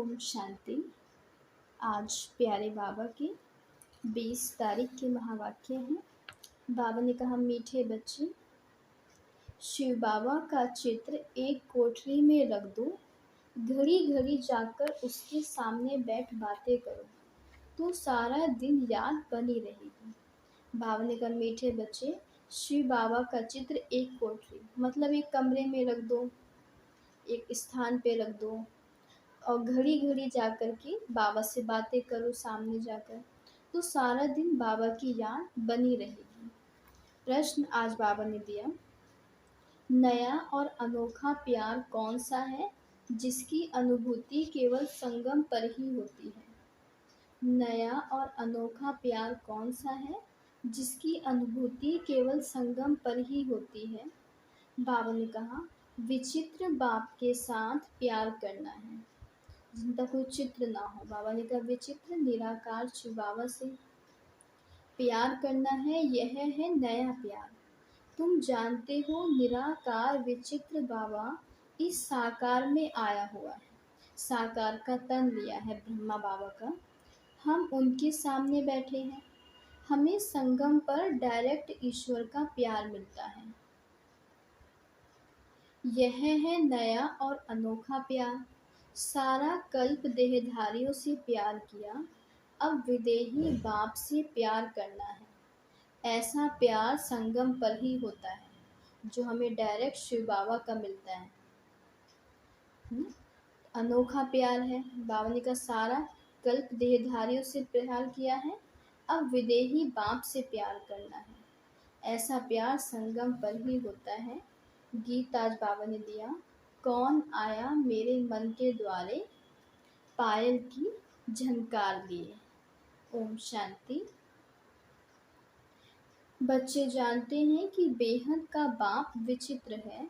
ओम शांति। आज प्यारे बाबा के 20 तारीख के महावाक्य हैं। बाबा ने कहा, मीठे बच्चे, शिव बाबा का चित्र एक कोठरी में रख दो, घड़ी घड़ी जाकर उसके सामने बैठ बातें करो तो सारा दिन याद बनी रहेगी। बाबा ने कहा, मीठे बच्चे, शिव बाबा का चित्र एक कोठरी मतलब एक कमरे में रख दो, एक स्थान पे रख दो और घड़ी घड़ी जाकर के बाबा से बातें करो सामने जाकर, तो सारा दिन बाबा की याद बनी रहेगी। प्रश्न आज बाबा ने दिया, नया और अनोखा प्यार कौन सा है जिसकी अनुभूति केवल संगम पर ही होती है। नया और अनोखा प्यार कौन सा है जिसकी अनुभूति केवल संगम पर ही होती है। बाबा ने कहा, विचित्र बाप के साथ प्यार करना है जिनका कोई चित्र ना हो। बाबा ने कहा, विचित्र निराकार शिव बाबा से प्यार करना है, यह है नया प्यार। तुम जानते हो निराकार विचित्र बाबा इस साकार में आया हुआ है, साकार का तन लिया है ब्रह्मा बाबा का। हम उनके सामने बैठे हैं, हमें संगम पर डायरेक्ट ईश्वर का प्यार मिलता है। यह है नया और अनोखा प्यार। सारा कल्प देहधारियों से प्यार किया, अब विदेही बाप से प्यार करना है। ऐसा प्यार संगम पर ही होता है जो हमें डायरेक्ट शिव बाबा का मिलता है। अनोखा प्यार है। बाबा ने का सारा कल्प देहधारियों से प्यार किया है, अब विदेही बाप से प्यार करना है। ऐसा प्यार संगम पर ही होता है। गीत आज बाबा ने दिया, कौन आया मेरे मन के द्वारे, पायल की झनकार लिए। ओम शांति। बच्चे जानते हैं कि बेहद का बाप विचित्र है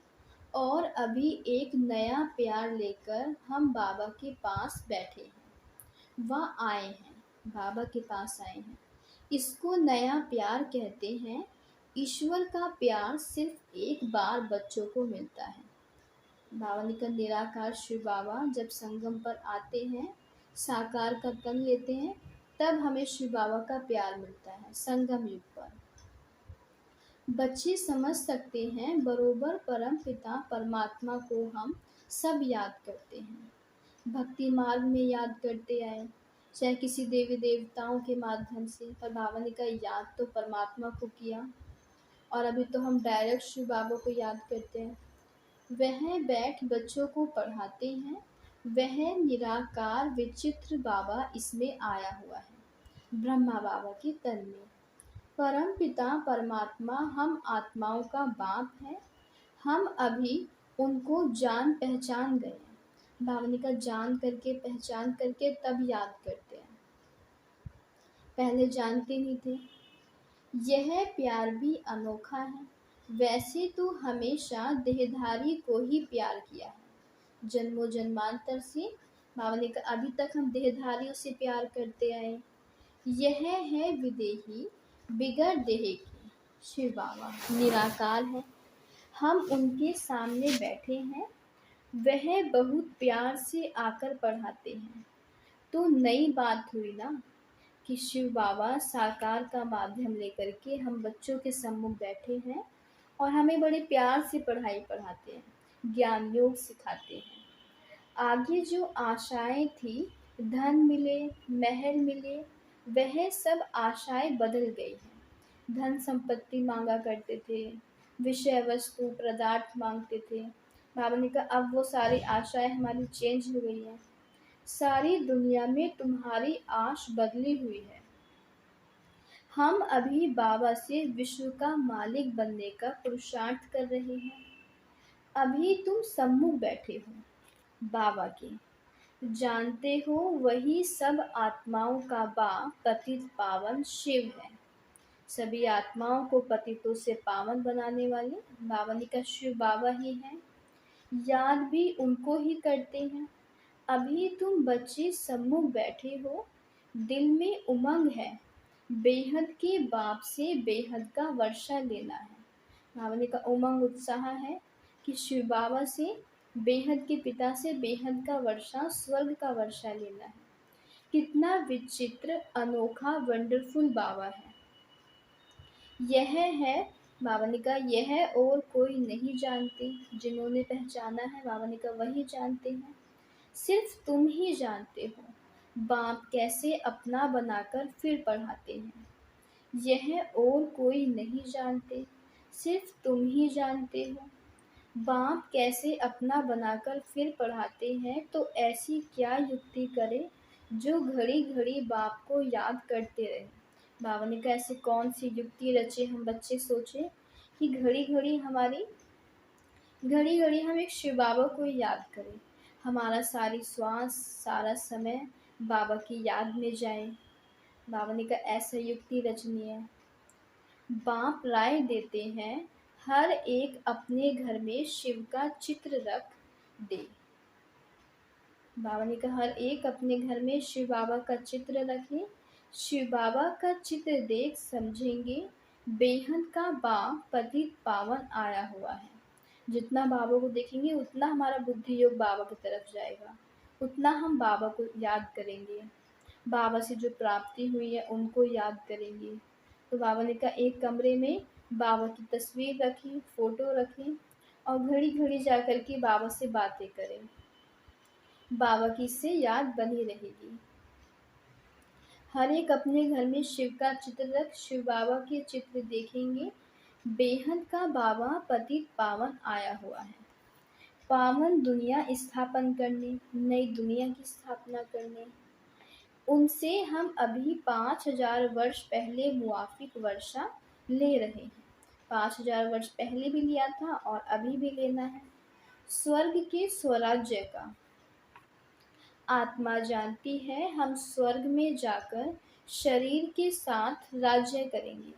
और अभी एक नया प्यार लेकर हम बाबा के पास बैठे हैं। वह आए हैं, बाबा के पास आए हैं। इसको नया प्यार कहते हैं। ईश्वर का प्यार सिर्फ एक बार बच्चों को मिलता है। बाबा ने कहा, निराकार शिव बाबा जब संगम पर आते हैं, साकार का तन लेते हैं, तब हमें शिव बाबा का प्यार मिलता है संगम युग पर। बच्चे समझ सकते हैं, बरोबर परम पिता परमात्मा को हम सब याद करते हैं, भक्ति मार्ग में याद करते आए, चाहे किसी देवी देवताओं के माध्यम से। पर बाबा ने कहा, याद तो परमात्मा को किया और अभी तो हम डायरेक्ट शिव बाबा को याद करते हैं। वह बैठ बच्चों को पढ़ाते हैं। वह निराकार विचित्र बाबा इसमें आया हुआ है ब्रह्मा बाबा के तन में। परम पिता परमात्मा हम आत्माओं का बाप है। हम अभी उनको जान पहचान गए हैं। बाबा ने कहा, जान करके पहचान करके तब याद करते हैं, पहले जानते नहीं थे। यह प्यार भी अनोखा है। वैसे तो हमेशा देहधारी को ही प्यार किया है जन्मों जन्मांतर से। बाबा ने कहा, अभी तक हम देहधारियों से प्यार करते आए। यह है विदेही बिगर देह की शिव बाबा निराकार है। हम उनके सामने बैठे हैं। वह बहुत प्यार से आकर पढ़ाते हैं। तो नई बात हुई ना कि शिव बाबा साकार का माध्यम लेकर के हम बच्चों के सम्मुख बैठे हैं और हमें बड़े प्यार से पढ़ाई पढ़ाते हैं, ज्ञान योग सिखाते हैं। आगे जो आशाएं थी, धन मिले, महल मिले, वह सब आशाएं बदल गई हैं। धन संपत्ति मांगा करते थे, विषय वस्तु पदार्थ मांगते थे। बाबा ने कहा, अब वो सारी आशाएं हमारी चेंज हो गई हैं। सारी दुनिया में तुम्हारी आश बदली हुई है। हम अभी बाबा से विश्व का मालिक बनने का पुरुषार्थ कर रहे हैं। अभी तुम सम्मुख बैठे हो बाबा के, जानते हो वही सब आत्माओं का बाप पतित पावन शिव है। सभी आत्माओं को पतितों से पावन बनाने वाले बाबा ने कहा, शिव बाबा ही हैं। याद भी उनको ही करते हैं। अभी तुम बच्चे सम्मुख बैठे हो, दिल में उमंग है, बेहद के बाप से बेहद का वर्षा लेना है। बाबा ने कहा, उमंग उत्साह है कि शिव बाबा से बेहद के पिता से बेहद का वर्षा, स्वर्ग का वर्षा लेना है। कितना विचित्र, अनोखा, वंडरफुल बाबा है। यह है, बाबा ने कहा, यह और कोई नहीं जानते। जिन्होंने पहचाना है, बाबा ने कहा, वही जानते हैं। सिर्फ तुम ही जानते हो बाप कैसे अपना बनाकर फिर पढ़ाते हैं। यह और कोई नहीं जानते, सिर्फ तुम ही जानते हो बाप कैसे अपना बनाकर फिर पढ़ाते हैं। तो ऐसी क्या युक्ति करे जो घड़ी घड़ी बाप को याद करते रहे। बाबा ने कहा, ऐसी कौन सी युक्ति रचे हम बच्चे सोचे कि घड़ी घड़ी हम एक शिव बाबा को याद करें। हमारा सारी श्वास, सारा समय बाबा की याद में जाए। बाबा ने कहा, ऐसा युक्ति रचनी है। बाप राय देते हैं, हर एक अपने घर में शिव का चित्र रख दे। बाबा ने कहा, हर एक अपने घर में शिव बाबा का चित्र रखे। शिव बाबा का चित्र देख समझेंगे बेहद का बाप पतित पावन आया हुआ है। जितना बाबा को देखेंगे उतना हमारा बुद्धि योग बाबा की तरफ जाएगा, उतना हम बाबा को याद करेंगे, बाबा से जो प्राप्ति हुई है उनको याद करेंगे। तो बाबा ने कहा, एक कमरे में बाबा की तस्वीर रखें, फोटो रखें और घड़ी घड़ी जा कर के बाबा से बातें करें। बाबा की इससे याद बनी रहेगी। हर एक अपने घर में शिव का चित्र रख, शिव बाबा के चित्र देखेंगे बेहद का बाबा पतित पावन आया हुआ है। पावन दुनिया स्थापन करने, नई दुनिया की स्थापना करने। उनसे हम अभी 5000 वर्ष पहले मुआफिक वर्षा ले रहे हैं। 5000 वर्ष पहले भी लिया था और अभी भी लेना है। स्वर्ग के स्वराज्य का आत्मा जानती है, हम स्वर्ग में जाकर शरीर के साथ राज्य करेंगे।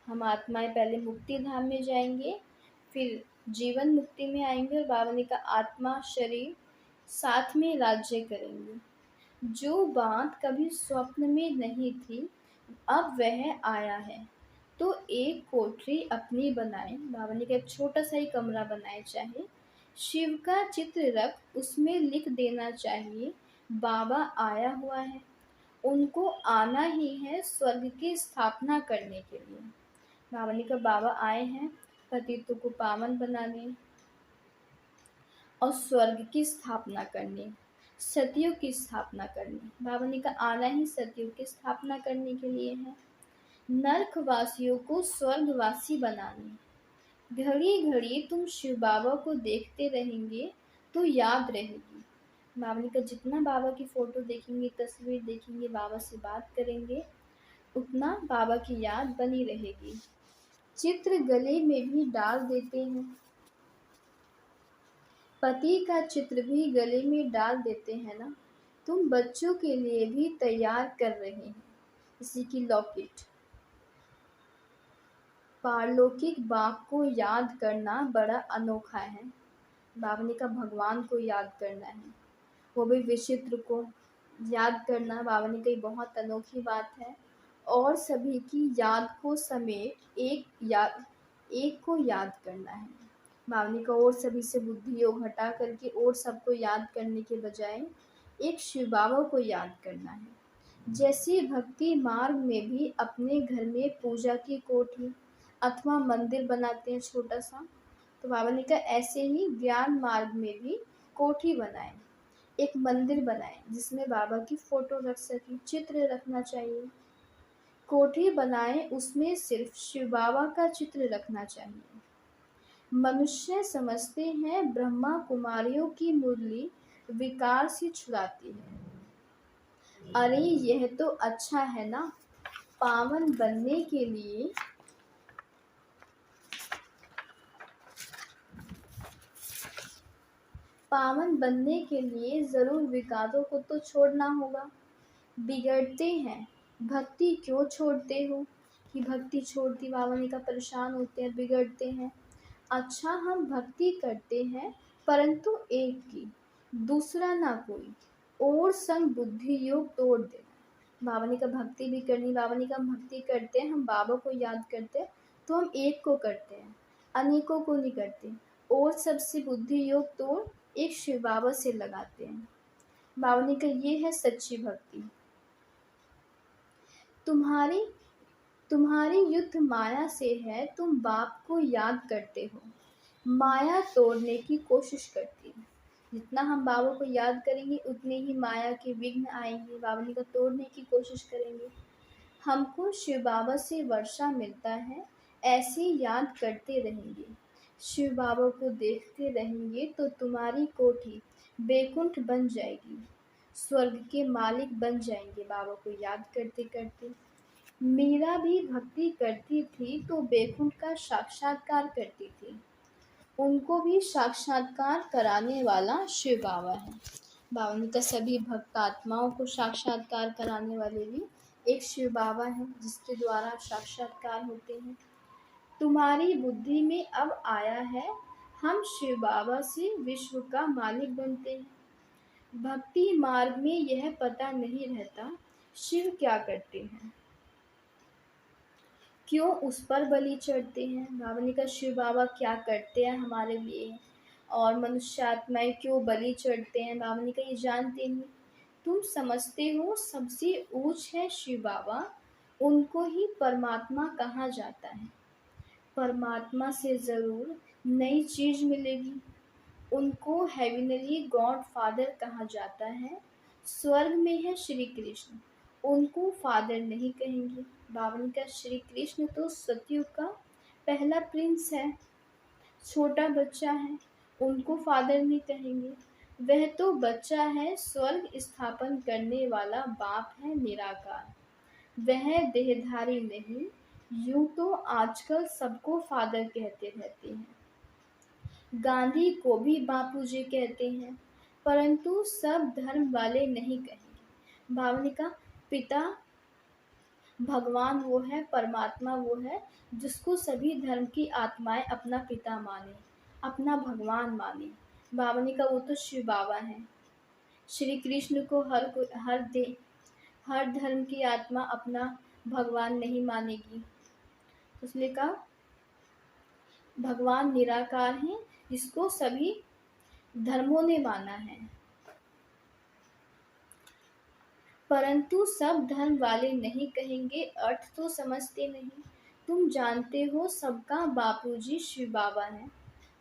हम आत्माएं पहले मुक्ति धाम में जाएंगे, फिर जीवन मुक्ति में आएंगे और बाबा ने कहा, आत्मा शरीर साथ में राज्य करेंगे। जो बात कभी स्वप्न में नहीं थी अब वह आया है। तो एक कोठरी अपनी बनाए। बाबा ने कहा, एक छोटा सा ही कमरा बनाए, चाहे शिव का चित्र रख, उसमें लिख देना चाहिए बाबा आया हुआ है, उनको आना ही है स्वर्ग की स्थापना करने के लिए। बाबा ने कहा, बाबा आए हैं पतितों को पावन बनाने और स्वर्ग की स्थापना करने, सतयुग की स्थापना करने। बाबा ने कहा, आना ही सतयुग की स्थापना करने के लिए है, नरकवासियों को स्वर्गवासी बनाने। घड़ी घड़ी तुम शिव बाबा को देखते रहेंगे तो याद रहेगी। बाबा ने कहा, जितना बाबा की फोटो देखेंगे, तस्वीर देखेंगे, बाबा से बात करेंगे, उतना बाबा की याद बनी रहेगी। चित्र गले में भी डाल देते हैं, पति का चित्र भी गले में डाल देते हैं ना। तुम बच्चों के लिए भी तैयार कर रहे हैं इसी की लॉकेट। पारलौकिक बाप को याद करना बड़ा अनोखा है। बाबा ने कहा, भगवान को याद करना है, वो भी विचित्र को याद करना। बाबा ने कही, बहुत अनोखी बात है और सभी की याद को समेट एक को याद करना है। बाबा ने कहा, और सभी से बुद्धि योग हटा करके और सबको याद करने के बजाय एक शिव बाबा को याद करना है। जैसे भक्ति मार्ग में भी अपने घर में पूजा की कोठी अथवा मंदिर बनाते हैं छोटा सा, तो बाबा ने कहा, ऐसे ही ज्ञान मार्ग में भी कोठी बनाए, एक मंदिर बनाए जिसमें बाबा की फोटो रख सके, चित्र रखना चाहिए। कोठी बनाए, उसमें सिर्फ शिव बाबा का चित्र रखना चाहिए। मनुष्य समझते हैं ब्रह्मा कुमारियों की मुरली विकार से छुड़ाती है। अरे यह तो अच्छा है ना। पावन बनने के लिए जरूर विकारों को तो छोड़ना होगा। बिगड़ते हैं, भक्ति क्यों छोड़ते हो? कि भक्ति छोड़ती, बाबा ने कहा, परेशान होते हैं, बिगड़ते हैं। अच्छा, हम भक्ति करते हैं परंतु एक की, दूसरा ना कोई, और संग बुद्धि योग तोड़ देना। बाबा ने कहा, भक्ति भी करनी। बाबा ने कहा, हम भक्ति करते हैं, हम बाबा को याद करते हैं तो हम एक को करते हैं, अनेकों को नहीं करते। और सबसे बुद्धि योग तोड़ एक शिव बाबा से लगाते हैं। बाबा ने कहा ये है सच्ची भक्ति। तुम्हारी तुम्हारी युद्ध माया से है, तुम बाप को याद करते हो, माया तोड़ने की कोशिश करती है। जितना हम बाबा को याद करेंगे उतने ही माया के विघ्न आएंगे, बाबा ने कहा तोड़ने की कोशिश करेंगे। हमको शिव बाबा से वर्षा मिलता है, ऐसे याद करते रहेंगे। शिव बाबा को देखते रहेंगे तो तुम्हारी कोठी बैकुंठ बन जाएगी, स्वर्ग के मालिक बन जाएंगे बाबा को याद करते करते। मीरा भी भक्ति करती थी तो बैकुंठ का साक्षात्कार करती थी। उनको भी साक्षात्कार कराने वाला शिव बाबा है। बाबा ने कहा सभी भक्त आत्माओं को साक्षात्कार कराने वाले भी एक शिव बाबा है, जिसके द्वारा साक्षात्कार होते हैं। तुम्हारी बुद्धि में अब आया है, हम शिव बाबा से विश्व का मालिक बनते हैं। भक्ति मार्ग में यह पता नहीं रहता शिव क्या करते हैं, क्यों उस पर बलि चढ़ते हैं। बाबा ने कहा शिव बाबा क्या करते हैं हमारे लिए, और मनुष्य आत्माएं क्यों बलि चढ़ते हैं। बाबा ने कहा ये जानते नहीं, तुम समझते हो सबसे ऊंच है शिव बाबा, उनको ही परमात्मा कहा जाता है। परमात्मा से ज़रूर नई चीज़ मिलेगी, उनको हेविनली गॉड फादर कहा जाता है। स्वर्ग में है श्री कृष्ण, उनको फादर नहीं कहेंगे। बाबा ने कहा श्री कृष्ण तो सतयुग का पहला प्रिंस है, छोटा बच्चा है, उनको फादर नहीं कहेंगे। वह तो बच्चा है, स्वर्ग स्थापन करने वाला बाप है निराकार, वह देहधारी नहीं। यूं तो आजकल सबको फादर कहते रहते हैं, गांधी को भी बापूजी कहते हैं, परंतु सब धर्म वाले नहीं कहेंगे। बाबा ने कहा पिता भगवान वो है, परमात्मा वो है जिसको सभी धर्म की आत्माएं अपना पिता माने, अपना भगवान माने। बाबा ने कहा वो तो शिव बाबा हैं। श्री कृष्ण को हर धर्म की आत्मा अपना भगवान नहीं मानेगी, इसलिए कहा भगवान निराकार हैं, जिसको सभी धर्मों ने माना है, परंतु सब धर्म वाले नहीं कहेंगे। अर्थ तो समझते नहीं, तुम जानते हो सबका बापूजी शिव बाबा है,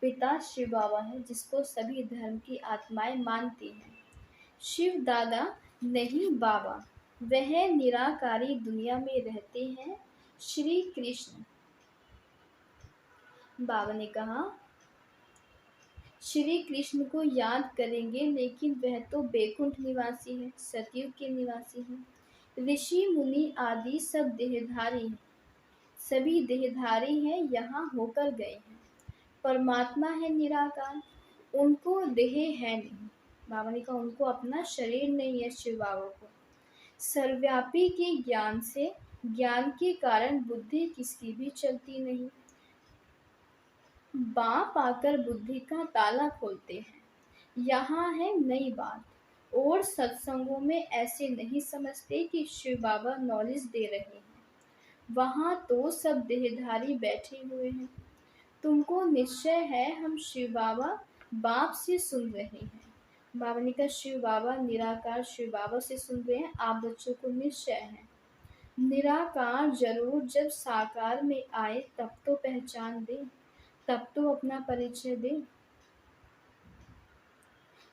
पिता शिव बाबा है, जिसको सभी धर्म की आत्माएं मानती हैं। शिव दादा नहीं बाबा, वह निराकारी दुनिया में रहते हैं श्री कृष्ण। बाबा ने कहा श्री कृष्ण को याद करेंगे, लेकिन वह तो बैकुंठ निवासी है, सतयुग के निवासी हैं। ऋषि मुनि आदि सब देहधारी हैं, सभी देहधारी हैं, यहाँ होकर गए हैं। परमात्मा है निराकार, उनको देह है नहीं। बाबा ने कहा उनको अपना शरीर नहीं है शिव बाबा को। सर्वव्यापी के ज्ञान से, ज्ञान के कारण बुद्धि किसकी भी चलती नहीं। बाप आकर बुद्धि का ताला खोलते हैं। यहाँ है नई बात, और सत्संगों में ऐसे नहीं समझते कि शिव बाबा नॉलेज दे रहे हैं, वहाँ तो सब देहधारी बैठे हुए हैं। तुमको निश्चय है हम शिव बाबा बाप से सुन रहे हैं। बाबा ने कहा शिव बाबा निराकार शिव बाबा से सुन रहे हैं, आप बच्चों को निश्चय है। निराकार जरूर जब साकार में आए तब तो पहचान दे, तब तो अपना परिचय दे।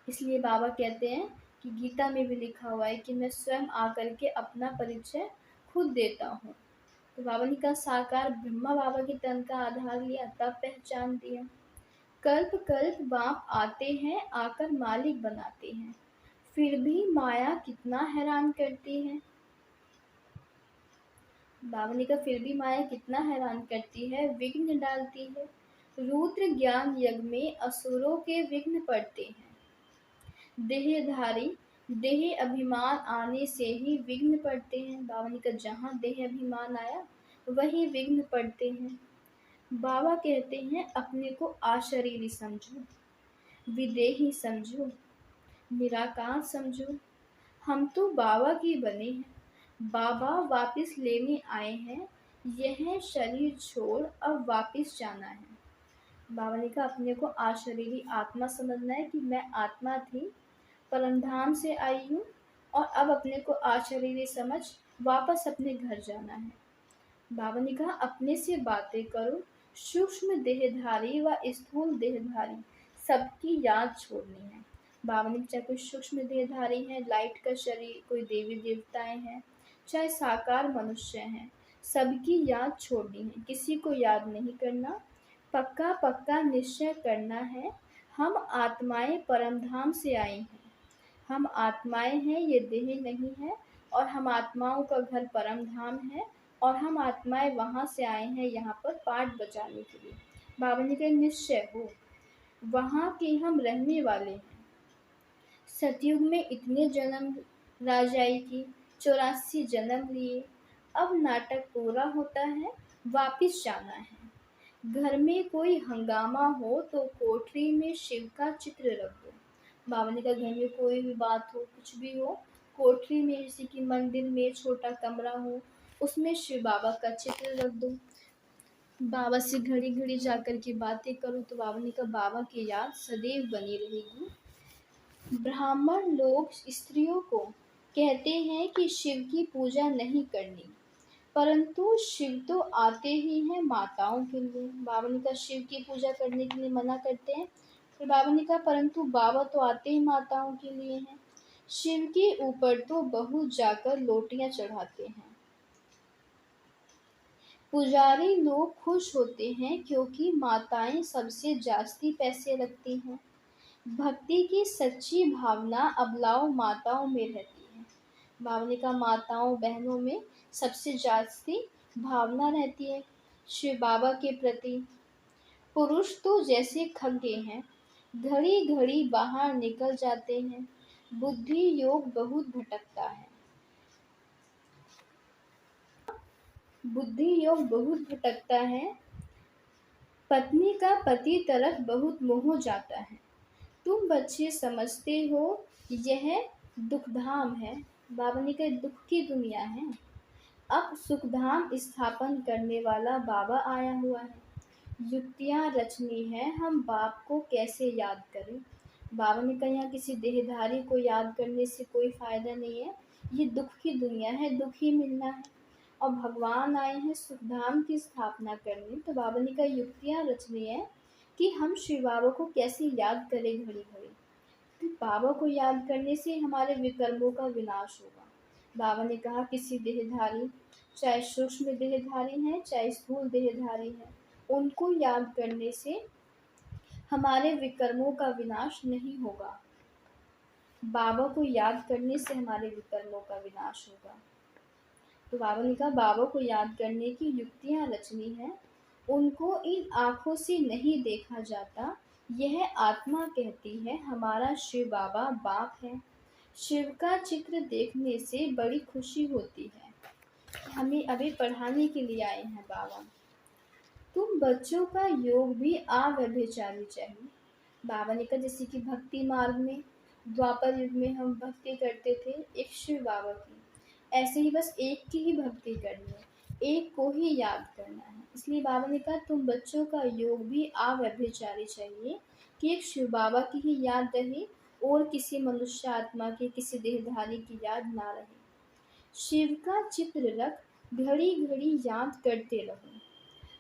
इसलिए बाबा कहते हैं कि गीता में भी लिखा हुआ है कि मैं स्वयं आकर के अपना परिचय खुद देता हूँ। तो बाबा ने कहा साकार ब्रह्मा बाबा के तन का आधार लिया, तब पहचान दिया। कल्प कल्प बाप आते हैं, आकर मालिक बनाते हैं, फिर भी माया कितना हैरान करती है। बाबा ने कहा फिर भी माया कितना हैरान करती है, विघ्न डालती है। रुद्र ज्ञान यज्ञ में असुरों के विघ्न पड़ते हैं। देहधारी देह अभिमान आने से ही विघ्न पड़ते हैं। बाबा ने कहा जहाँ देह अभिमान आया वही विघ्न पड़ते हैं। बाबा कहते हैं अपने को आशरीरी समझो, विदेही समझो, निराकार समझो। हम तो बाबा के बने हैं, बाबा वापस लेने आए हैं, यह शरीर छोड़ अब वापस जाना है। बाबा ने कहा अपने को अशरीरी आत्मा समझना है कि मैं आत्मा थी, परमधाम से आई हूँ और अब अपने को अशरीरी समझ वापस अपने घर जाना है। बाबा ने कहा अपने से बातें करो, सूक्ष्म देहधारी व स्थूल देहधारी सबकी याद छोड़नी है। बाबा ने चाहे कोई सूक्ष्म देहधारी है, लाइट का शरीर, कोई देवी देवताएं हैं, चाहे साकार मनुष्य हैं, सबकी याद छोड़नी है, किसी को याद नहीं करना। पक्का पक्का निश्चय करना है, हम आत्माएं परमधाम से आई हैं। हम आत्माएं हैं, ये देह नहीं है, और हम आत्माओं का घर परम धाम है, और हम आत्माएं वहां से आए हैं यहाँ पर पाठ बचाने के लिए। बाबा ने कहा निश्चय हो, वहां के हम रहने वाले हैं। सतयुग में इतने जन्म राजाई की, 84 जन्म लिए, अब नाटक पूरा होता है, वापिस जाना है। घर में कोई हंगामा हो तो कोठरी में शिव का चित्र रख दो। बाबा ने कहा घर में कोई भी बात हो, कुछ भी हो, कोठरी में जैसे कि मंदिर में छोटा कमरा हो, उसमें शिव बाबा का चित्र रख दो। बाबा से घड़ी घड़ी जाकर के बातें करो, तो बाबा ने कहा बाबा की याद सदैव बनी रहेगी। ब्राह्मण लोग स्त्रियों को कहते हैं कि शिव की पूजा नहीं करनी, परंतु शिव तो आते ही हैं माताओं के लिए। बाबा ने कहा शिव की पूजा करने के लिए मना करते हैं, फिर बाबा ने कहा परंतु बाबा तो आते ही माताओं के लिए हैं। शिव के ऊपर तो बहुत जाकर लोटियां चढ़ाते हैं। पुजारी लोग खुश होते हैं क्योंकि माताएं सबसे जास्ती पैसे रखती हैं। भक्ति की सच्ची भावना अबलाओ माताओं में रहती है। बाबा ने कहा माताओं बहनों में सबसे जास्ती भावना रहती है शिव बाबा के प्रति। पुरुष तो जैसे खग्गे हैं, घड़ी घड़ी बाहर निकल जाते हैं। बुद्धि योग बहुत भटकता है, बुद्धि योग बहुत भटकता है। पत्नी का पति तरफ बहुत मोह जाता है। तुम बच्चे समझते हो यह दुखधाम है। बाबा ने कहा दुख की दुनिया है। अब सुखधाम स्थापन करने वाला बाबा आया हुआ है। युक्तियां रचनी है, हम बाप को कैसे याद करें। बाबा ने कहा यहाँ किसी देहधारी को याद करने से कोई फायदा नहीं है, ये दुख की दुनिया है, दुख ही मिलना है, और भगवान आए हैं सुखधाम की स्थापना करने। तो बाबा ने कहा युक्तियां रचनी है कि हम शिव बाबा को कैसे याद करें घड़ी घड़ी। तो बाबा को याद करने से हमारे विकर्मों का विनाश होगा। बाबा ने कहा किसी देहधारी, चाहे सूक्ष्म देहधारी हैं चाहे स्थूल देहधारी हैं, उनको याद करने से हमारे विकर्मों का विनाश नहीं होगा। बाबा को याद करने से हमारे विकर्मों का विनाश होगा। तो बाबा ने कहा बाबा को याद करने की युक्तियां रचनी है, उनको इन आँखों से नहीं देखा जाता। यह आत्मा कहती है हमारा शिव बाबा बाप है। शिव का चित्र देखने से बड़ी खुशी होती है। हमें अभी पढ़ाने के लिए आए हैं बाबा। तुम बच्चों का योग भी अव्यभिचारी चाहिए। बाबा ने कहा जैसे कि भक्ति मार्ग में द्वापर युग में हम भक्ति करते थे एक शिव बाबा की, ऐसे ही बस एक की ही भक्ति करनी है, एक को ही याद करना है। इसलिए बाबा ने कहा तुम बच्चों का योग भी अव्यभिचारी चाहिए कि एक शिव बाबा की ही याद रहे और किसी मनुष्य आत्मा की, किसी देहधारी की याद ना रहे। शिव का चित्र रख, घड़ी घड़ी याद करते रहो।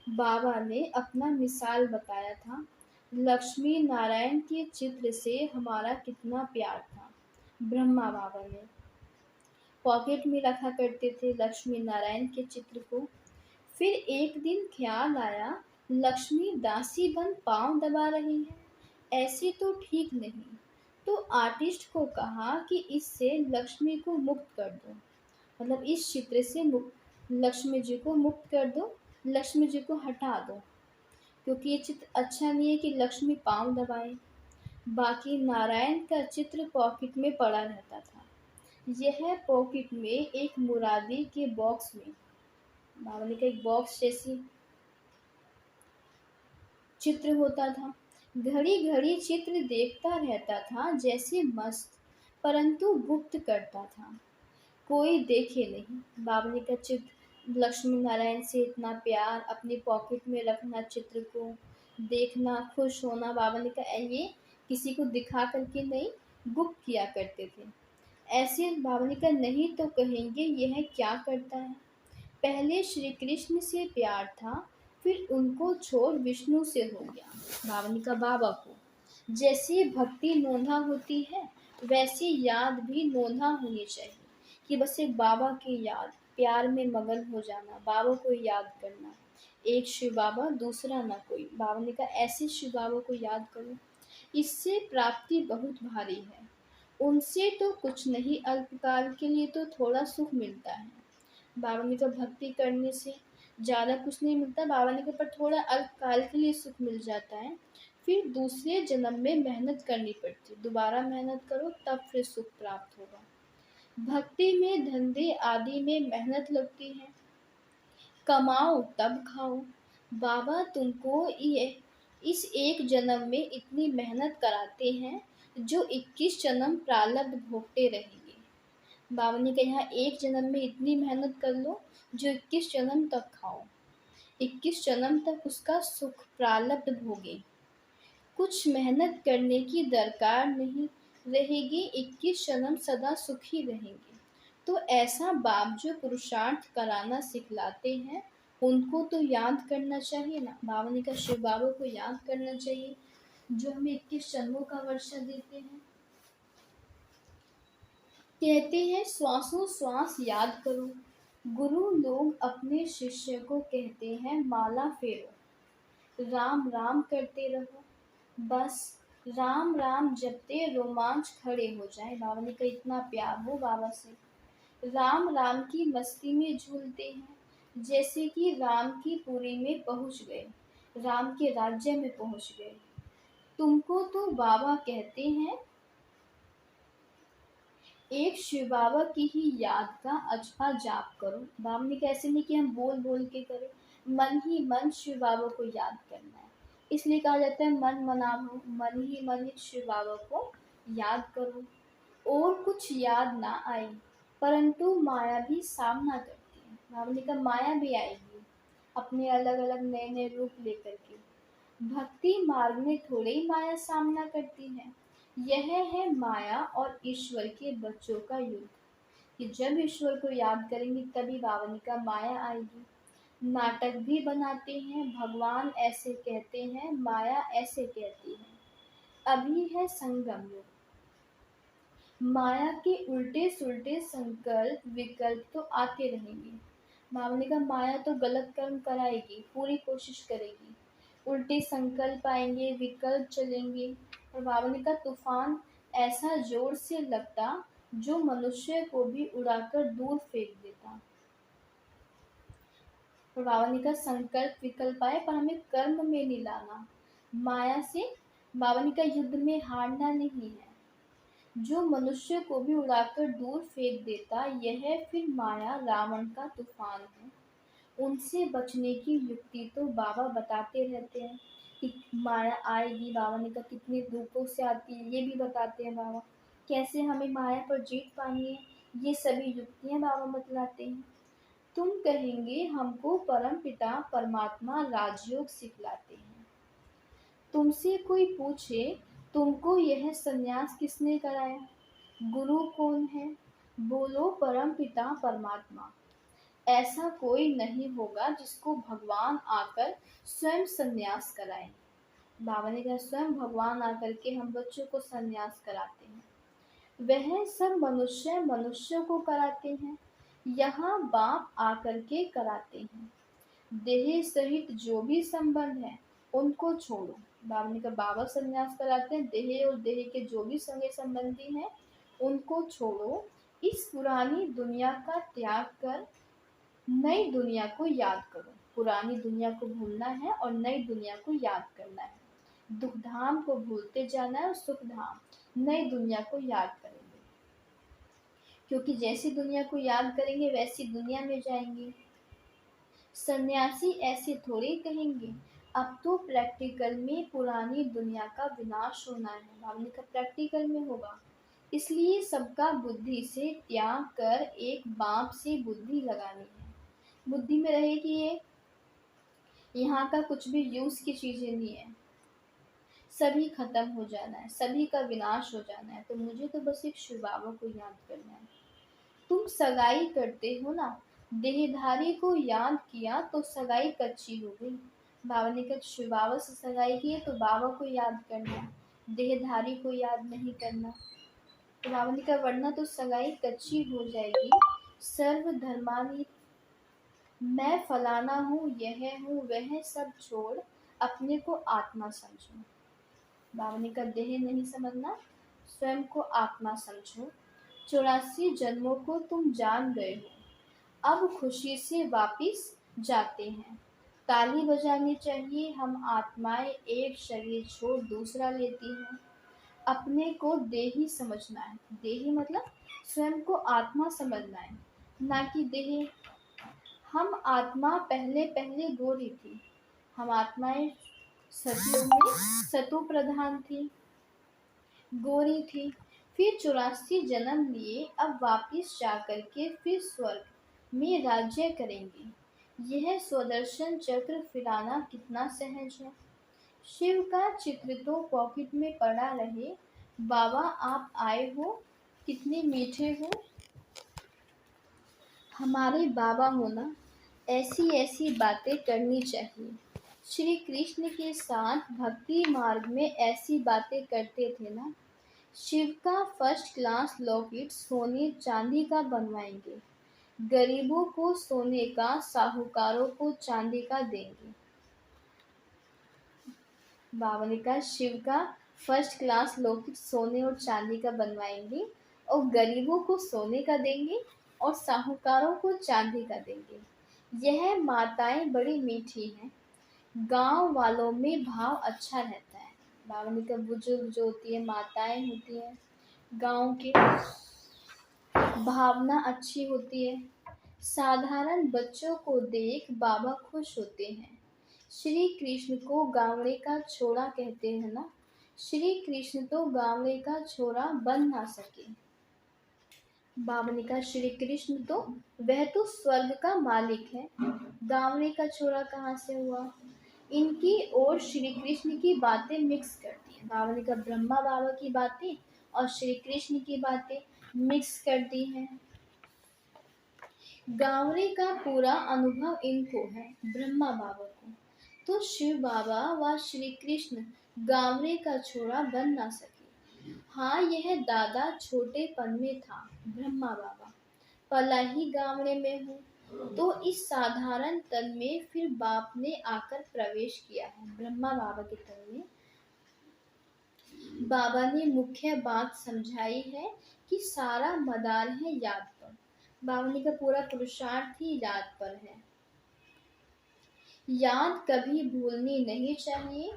बाबा ने अपना मिसाल बताया था। लक्ष्मी नारायण के चित्र से हमारा कितना प्यार था। ब्रह्मा बाबा ने पॉकेट में रखा करते थे लक्ष्मी नारायण के चित्र को। फिर एक दिन ख्याल आया लक्ष्मी दासी बन पांव दबा रही है, ऐसे तो ठीक नहीं। तो आर्टिस्ट को कहा कि इससे लक्ष्मी को मुक्त कर दो, मतलब इस चित्र से लक्ष्मी जी को मुक्त कर दो, लक्ष्मी जी को हटा दो, क्योंकि ये चित्र अच्छा नहीं है कि लक्ष्मी पांव दबाए। बाकी नारायण का चित्र पॉकेट में पड़ा रहता था। यह पॉकेट में एक मुरादी के बॉक्स में, बाबा ने कहा एक बॉक्स जैसी चित्र होता था। घड़ी घड़ी चित्र देखता रहता था जैसे मस्त, परंतु गुप्त करता था, कोई देखे नहीं। बाबा ने कहा चित्र लक्ष्मी नारायण से इतना प्यार, अपने पॉकेट में रखना चित्र को, देखना, खुश होना, बाबा ने कहा ये किसी को दिखा करके नहीं, गुप्त किया करते थे। ऐसे बाबा ने कहा नहीं तो कहेंगे यह क्या करता है। पहले श्री कृष्ण से प्यार था, फिर उनको छोड़ विष्णु से हो गया। बाबा ने कहा बाबा को जैसे भक्ति नोंधा होती है, वैसी याद भी नोंधा होनी चाहिए, कि बस एक बाबा की याद, प्यार में मगन हो जाना, बाबा को याद करना। एक शिव बाबा, दूसरा ना कोई। बाबा ने कहा ऐसे शिव बाबा को याद करो, इससे प्राप्ति बहुत भारी है। उनसे तो कुछ नहीं, अल्पकाल के लिए तो थोड़ा सुख मिलता है। बाबा ने कहा भक्ति करने से ज़्यादा कुछ नहीं मिलता। बाबा ने कहा पर थोड़ा अल्पकाल के लिए सुख मिल जाता है, फिर दूसरे जन्म में मेहनत करनी पड़ती, दोबारा मेहनत करो तब फिर सुख प्राप्त होगा। भक्ति में धंधे आदि में मेहनत लगती है, कमाओ तब खाओ। बाबा तुमको ये इस एक जन्म में इतनी मेहनत कराते हैं, जो 21 जन्म प्रारब्ध भोगते रहेंगे। बाबा ने कहा यहाँ एक जन्म में इतनी मेहनत कर लो, जो 21 जन्म तक खाओ, 21 जन्म तक उसका सुख प्रारब्ध भोगे। कुछ मेहनत करने की दरकार नहीं रहेगी, 21 जन्म सदा सुखी रहेंगे। तो ऐसा बाप जो पुरुषार्थ कराना सिखलाते हैं, उनको तो याद करना चाहिए ना। बाबा ने कहा शिव बाबा को याद करना चाहिए, जो हमें 21 जन्मों का वर्षा देते हैं। कहते हैं श्वासों श्वास याद करो। गुरु लोग अपने शिष्य को कहते हैं माला फेरो, राम राम करते रहो, बस राम राम जपते रोमांच खड़े हो जाए। बाबा ने कहा इतना प्यार हो बाबा से, राम राम की मस्ती में झूलते हैं, जैसे कि राम की पुरी में पहुंच गए, राम के राज्य में पहुंच गए। तुमको तो बाबा कहते हैं, एक शिव बाबा की ही याद का अजपा जाप करो। बाबा ने कहा ऐसे नहीं कि हम बोल बोल के करें, मन ही मन शिव बाबा को याद करना है। इसलिए कहा जाता है मन मनाभो, मन ही मन शिव बाबा को याद करो। और कुछ याद ना आए, परंतु माया भी सामना करती है। बाबा ने कहा माया भी आएगी, अपने अलग अलग नए नए रूप लेकर के। भक्ति मार्ग में थोड़े ही माया सामना करती है। यह है माया और ईश्वर के बच्चों का युद्ध, कि जब ईश्वर को याद करेंगे तभी बावनी का माया आएगी। नाटक भी बनाते हैं, भगवान ऐसे कहते हैं, माया ऐसे कहती है। अभी है संगम युग, माया के उल्टे सुल्टे संकल्प विकल्प तो आते रहेंगे। बावनी का माया तो गलत कर्म कराएगी, पूरी कोशिश करेगी, उल्टे संकल्प आएंगे, विकल्प चलेंगे। और बावनी का तूफान ऐसा जोर से लगता, जो मनुष्य को भी उड़ाकर दूर फेंक देता। और बावनी का संकल्प विकल्प आए, पर हमें कर्म में नहीं लाना। माया से बावनी का युद्ध में हारना नहीं है, जो मनुष्य को भी उड़ाकर दूर फेंक देता। यह फिर माया रावण का तूफान है। उनसे बचने की युक्ति तो बाबा बताते रहते हैं, कि माया आएगी। बाबा ने कहा कितने रूपों से आती है, ये भी बताते हैं बाबा। कैसे हमें माया पर जीत पानी है, ये सभी युक्तियाँ बाबा बतलाते हैं। तुम कहेंगे हमको परम पिता परमात्मा राजयोग सिखलाते हैं। तुमसे कोई पूछे तुमको यह सन्यास किसने कराया, गुरु कौन है, बोलो परम पिता परमात्मा। ऐसा कोई नहीं होगा जिसको भगवान आकर स्वयं सन्यास कराए। बाबा ने कहा स्वयं भगवान आकर के हम बच्चों को सन्यास कराते हैं। वह सब मनुष्य मनुष्य को कराते हैं, यहाँ बाप आकर के कराते हैं। देह सहित जो भी संबंध है उनको छोड़ो। बाबा ने कहा बाबा सन्यास कराते हैं, देह और देह के जो भी संगे संबंधी हैं उनको छोड़ो। इस पुरानी दुनिया का त्याग कर नई दुनिया को याद करो। पुरानी दुनिया को भूलना है और नई दुनिया को याद करना है। दुख धाम को भूलते जाना है और सुख धाम नई दुनिया को याद करेंगे, क्योंकि जैसी दुनिया को याद करेंगे वैसी दुनिया में जाएंगे। सन्यासी ऐसे थोड़े कहेंगे, अब तो प्रैक्टिकल में पुरानी दुनिया का विनाश होना है। हमने कहा प्रैक्टिकल में होगा, इसलिए सबका बुद्धि से त्याग कर एक बाप से बुद्धि लगानी है। बुद्धि में रहे कि ये यहाँ का कुछ भी यूज की चीजें नहीं है, सभी खत्म हो जाना है, सभी का विनाश हो जाना है, तो मुझे तो बस एक शिव बाबा को याद करना है। तुम सगाई करते हो ना, देहधारी को याद किया तो सगाई कच्ची हो गई। बाबा ने कहा शिव बाबा से सगाई की है तो बाबा को याद करना, देहधारी को याद नहीं करना। तो बाबा ने कहा वरना तो सगाई कच्ची हो जाएगी। सर्वधर्मानी, मैं फलाना हूँ, यह हूँ, वह सब छोड़ अपने को आत्मा समझो। बाबा ने कहा देह नहीं समझना, स्वयं को आत्मा समझो। 84 जन्मों को तुम जान गए हो, अब खुशी से वापिस जाते हैं। ताली बजानी चाहिए, हम आत्माएं एक शरीर छोड़ दूसरा लेती हैं। अपने को देही समझना है, देही मतलब स्वयं को आत्मा समझना है, ना कि देह। हम आत्मा पहले पहले गोरी थी, हम आत्माएं सतयुग में सतु प्रधान थी, गोरी थी। फिर 84 जन्म लिए, अब वापिस जाकर के फिर स्वर्ग में राज्य करेंगे। यह स्वदर्शन चक्र फिराना कितना सहज है। शिव का चित्र तो पॉकेट में पड़ा रहे। बाबा आप आए हो, कितने मीठे हो। हमारे बाबा होना, ऐसी ऐसी बातें करनी चाहिए। श्री कृष्ण के साथ भक्ति मार्ग में ऐसी बातें करते थे ना। शिव का फर्स्ट क्लास लॉकेट सोने चांदी का बनवाएंगे, गरीबों को सोने का, साहूकारों को चांदी का देंगे। बाबा ने कहा शिव का फर्स्ट क्लास लॉकेट सोने और चांदी का बनवाएंगे और गरीबों को सोने का देंगे और साहूकारों को चांदी का देंगे। यह माताएं बड़ी मीठी हैं, गांव वालों में भाव अच्छा रहता है। बाबा ने कहा बुजुर्ग जो होती है, माताएं होती हैं, गांव के भावना अच्छी होती है। साधारण बच्चों को देख बाबा खुश होते हैं। श्री कृष्ण को गावड़े का छोरा कहते हैं ना, श्री कृष्ण तो गावड़े का छोरा बन ना सके। बाबा ने कहा श्री कृष्ण तो, वह तो स्वर्ग का मालिक है, गावड़े का छोरा कहाँ से हुआ। इनकी और श्री कृष्ण की बातें मिक्स करती है। बाबा ने कहा ब्रह्मा बाबा की बातें और श्री कृष्ण की बातें मिक्स कर दी हैं। गावड़े का पूरा अनुभव इनको है, ब्रह्मा बाबा को। तो शिव बाबा व श्री कृष्ण गावड़े का छोरा बन ना सके। हाँ यह दादा छोटेपन में था, ब्रह्मा बाबा पला ही गावड़े में हूँ, तो इस साधारण तन में फिर बाप ने आकर प्रवेश किया है, ब्रह्मा बाबा के तन में। बाबा ने मुख्य बात समझाई है कि सारा मदार है याद पर। बाबा ने का पूरा पुरुषार्थ ही याद पर है। याद कभी भूलनी नहीं चाहिए।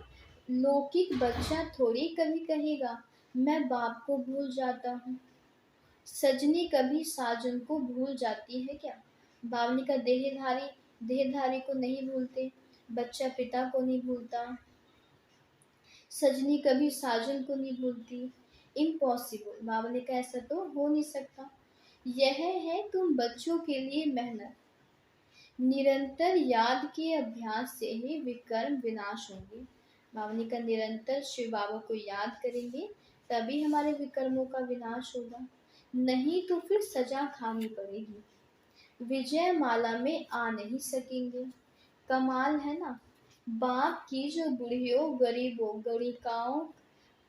लौकिक बच्चा थोड़ी कभी कहेगा मैं बाप को भूल जाता हूँ। सजनी कभी साजन को भूल जाती है क्या। बावनी का देहधारी को नहीं भूलते, बच्चा पिता को नहीं भूलता, सजनी कभी साजन को नहीं भूलती। इम्पॉसिबल, बावनी का ऐसा तो हो नहीं सकता। यह है तुम बच्चों के लिए मेहनत, निरंतर याद के अभ्यास से ही विकर्म विनाश होंगे। बावनी का निरंतर शिव बाबा को याद करेंगे तभी हमारे विकर्मों का विनाश होगा, नहीं तो फिर सजा खानी पड़ेगी, विजय माला में आ नहीं सकेंगे। कमाल है ना, बाप की जो बुढ़ियों, गरीबों, गणिकाओं,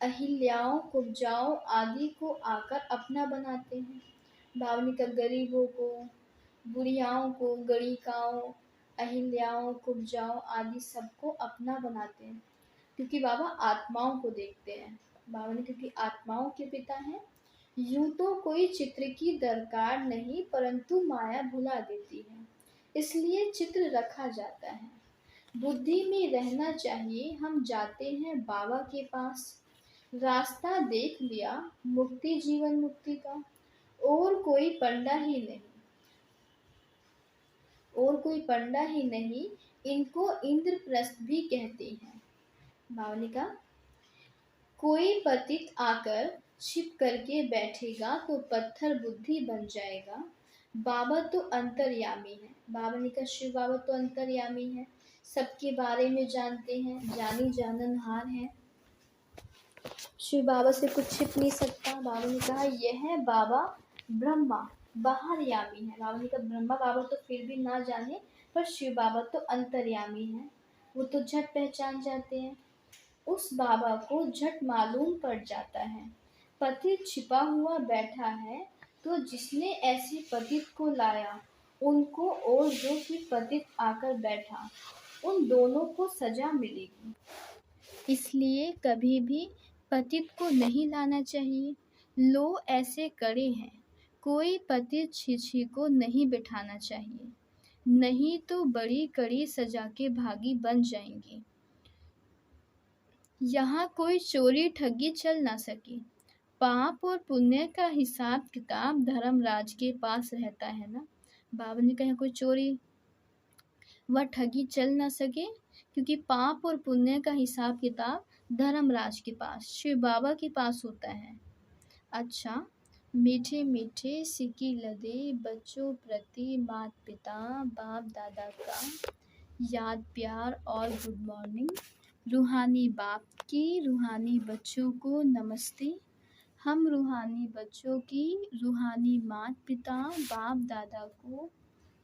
अहिल्याओं, कुब्जाओं आदि को आकर अपना बनाते हैं। बावनी का गरीबों को, बुढ़ियाओं को, गणिकाओं, अहिल्याओं, कुब्जाओं आदि सबको अपना बनाते हैं, क्योंकि बाबा आत्माओं को देखते हैं। बाबा ने क्योंकि आत्माओं के पिता हैं। यूं तो कोई चित्र की दरकार नहीं, परंतु माया भुला देती है, इसलिए चित्र रखा जाता है। बुद्धि में रहना चाहिए, हम जाते हैं बाबा के पास, रास्ता देख लिया मुक्ति जीवन मुक्ति का, और कोई पंडा ही नहीं, और कोई पंडा ही नहीं, इनको इंद्रप्रस्थ भी कहते हैं। भावनिका, कोई पतित आकर छिप करके बैठेगा तो पत्थर बुद्धि बन जाएगा। बाबा तो अंतर्यामी है। बाबा ने कहा शिव बाबा तो अंतर्यामी है, सबके बारे में जानते हैं, जानी जाननहार हैं। शिव बाबा से कुछ छिप नहीं सकता। बाबा ने कहा यह है बाबा ब्रह्मा बाहरयामी है। बाबा ने कहा ब्रह्मा बाबा तो फिर भी ना जाने, पर शिव बाबा तो अंतर्यामी है, वो तो झट पहचान जाते हैं। उस बाबा को झट मालूम पड़ जाता है पतित छिपा हुआ बैठा है, तो जिसने ऐसे पतित को लाया उनको, और जो कि पतित आकर बैठा, उन दोनों को सजा मिलेगी। इसलिए कभी भी पतित को नहीं लाना चाहिए। लो ऐसे कड़े हैं, कोई पतित छिछी को नहीं बिठाना चाहिए, नहीं तो बड़ी कड़ी सजा के भागी बन जाएंगे। यहाँ कोई चोरी ठगी चल ना सके। पाप और पुण्य का हिसाब किताब धर्मराज के पास रहता है ना। बाबा ने कहा कोई चोरी व ठगी चल ना सके, क्योंकि पाप और पुण्य का हिसाब किताब धर्मराज के पास, शिव बाबा के पास होता है। अच्छा, मीठे मीठे सिक्की लदे बच्चों प्रति माता पिता बाप दादा का याद प्यार और गुड मॉर्निंग। रूहानी बाप की रूहानी बच्चों को नमस्ते। हम रूहानी बच्चों की रूहानी माता पिता बाप दादा को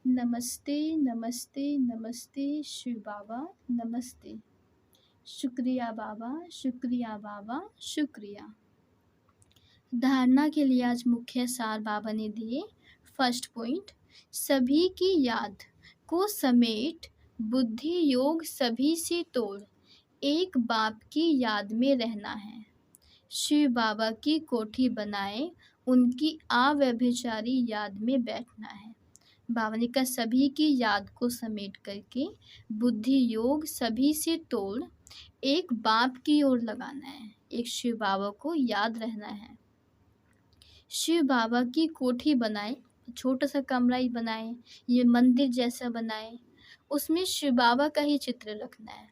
नमस्ते नमस्ते नमस्ते। शिव बाबा नमस्ते। शुक्रिया बाबा, शुक्रिया बाबा, शुक्रिया। धारणा के लिए आज मुख्य सार बाबा ने दिए। फर्स्ट पॉइंट, सभी की याद को समेट बुद्धि योग सभी से तोड़ एक बाप की याद में रहना है। शिव बाबा की कोठी बनाए उनकी अव्यभिचारी याद में बैठना है। बाबा ने कहा सभी की याद को समेट करके बुद्धि योग सभी से तोड़ एक बाप की ओर लगाना है, एक शिव बाबा को याद रहना है। शिव बाबा की कोठी बनाए, छोटा सा कमरा ही बनाए, ये मंदिर जैसा बनाए, उसमें शिव बाबा का ही चित्र रखना है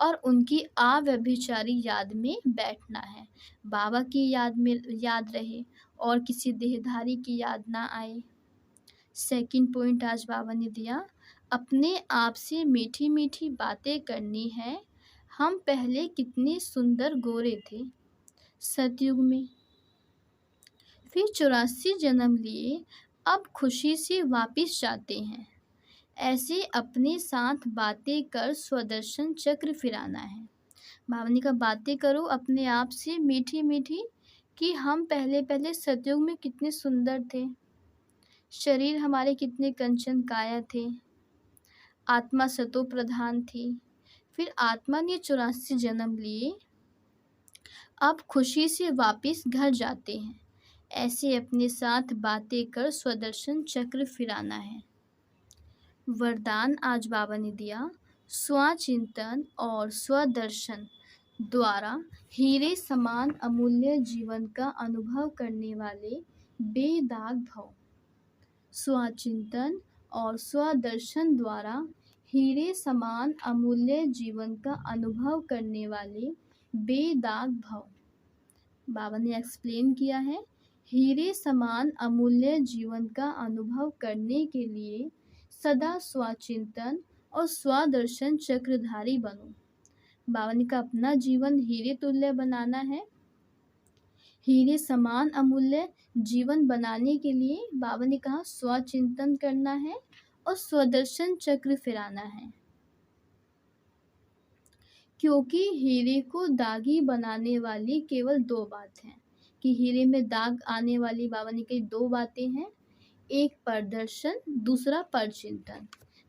और उनकी अव्यभिचारी याद में बैठना है। बाबा की याद में याद रहे और किसी देहधारी की याद ना आए। सेकंड पॉइंट आज बाबा ने दिया, अपने आप से मीठी मीठी बातें करनी है। हम पहले कितने सुंदर गोरे थे सतयुग में, फिर 84 जन्म लिए, अब खुशी से वापिस जाते हैं। ऐसे अपने साथ बातें कर स्वदर्शन चक्र फिराना है। बाबा ने कहा बातें करो अपने आप से मीठी मीठी कि हम पहले पहले सतयुग में कितने सुंदर थे, शरीर हमारे कितने कंचन काया थे, आत्मा सतो प्रधान थी, फिर आत्मा ने 84 जन्म लिए, अब खुशी से वापिस घर जाते हैं। ऐसे अपने साथ बातें कर स्वदर्शन चक्र फिराना है। वरदान आज बाबा ने दिया, स्वचिंतन और स्वदर्शन द्वारा हीरे समान अमूल्य जीवन का अनुभव करने वाले बेदाग भव। स्वचिंतन और स्वदर्शन द्वारा हीरे समान अमूल्य जीवन का अनुभव करने वाले बेदाग भव। बाबा ने एक्सप्लेन किया है, हीरे समान अमूल्य जीवन का अनुभव करने के लिए सदा स्वचिंतन और स्वदर्शन चक्रधारी बनो। बाबा ने कहा अपना जीवन हीरे तुल्य बनाना है। हीरे समान अमूल्य जीवन बनाने के लिए बाबा ने कहा स्वचिंतन करना है और स्वदर्शन चक्र फिराना है। क्योंकि हीरे को दागी बनाने वाली केवल दो बात है, कि हीरे में दाग आने वाली बाबा ने कही दो बातें हैं, एक प्रदर्शन, दूसरा परचिंतन।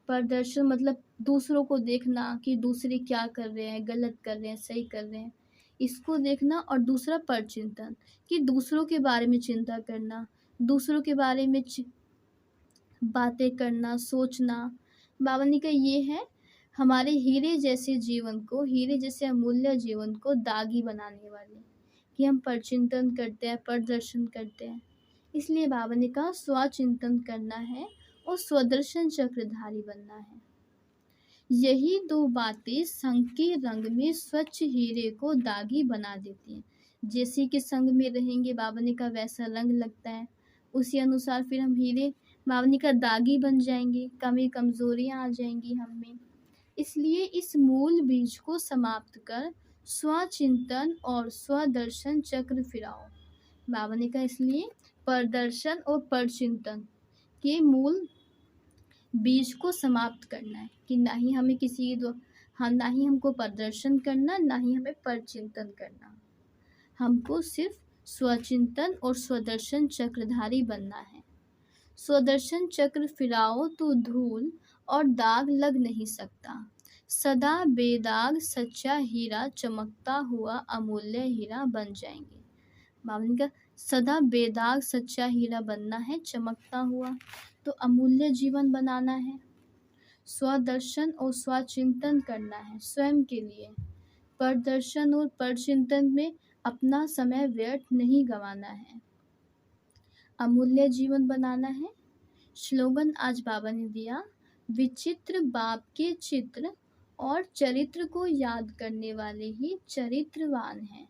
प्रदर्शन मतलब दूसरों को देखना कि दूसरे क्या कर रहे हैं, गलत कर रहे हैं, सही कर रहे हैं, इसको देखना। और दूसरा परचिंतन, कि दूसरों के बारे में चिंता करना, दूसरों के बारे में बातें करना, सोचना। बाबा ने कहा ये है हमारे हीरे जैसे जीवन को, हीरे जैसे अमूल्य जीवन को दागी बनाने वाले, कि हम परचिंतन करते हैं, प्रदर्शन करते हैं। इसलिए बाबा ने कहा स्वचिंतन करना है और स्वदर्शन चक्रधारी बनना है। यही दो बातें संग के रंग में स्वच्छ हीरे को दागी बना देती हैं। जैसे कि संग में रहेंगे बाबा ने कहा वैसा रंग लगता है, उसी अनुसार फिर हम हीरे बाबा ने कहा दागी बन जाएंगे, कमी कमजोरियां आ जाएंगी हम में। इसलिए इस मूल बीज को समाप्त कर स्वचिंतन और स्वदर्शन चक्र फिराओ। बाबा ने कहा इसलिए परदर्शन और परचिंतन के मूल बीज को समाप्त करना है कि ना ही हमें ना ही हमको प्रदर्शन करना, ना ही हमें परचिंतन करना। हमको सिर्फ स्वचिंतन और स्वदर्शन चक्रधारी बनना है। स्वदर्शन चक्र फिराओ तो धूल और दाग लग नहीं सकता। सदा बेदाग सच्चा हीरा चमकता हुआ अमूल्य हीरा बन जाएंगे। बाबा ने कहा सदा बेदाग सच्चा हीरा बनना है, चमकता हुआ, तो अमूल्य जीवन बनाना है। स्वदर्शन और स्वचिंतन करना है स्वयं के लिए। परदर्शन और परचिंतन में अपना समय व्यर्थ नहीं गंवाना है। अमूल्य जीवन बनाना है। स्लोगन आज बाबा ने दिया, विचित्र बाप के चित्र और चरित्र को याद करने वाले ही चरित्रवान हैं।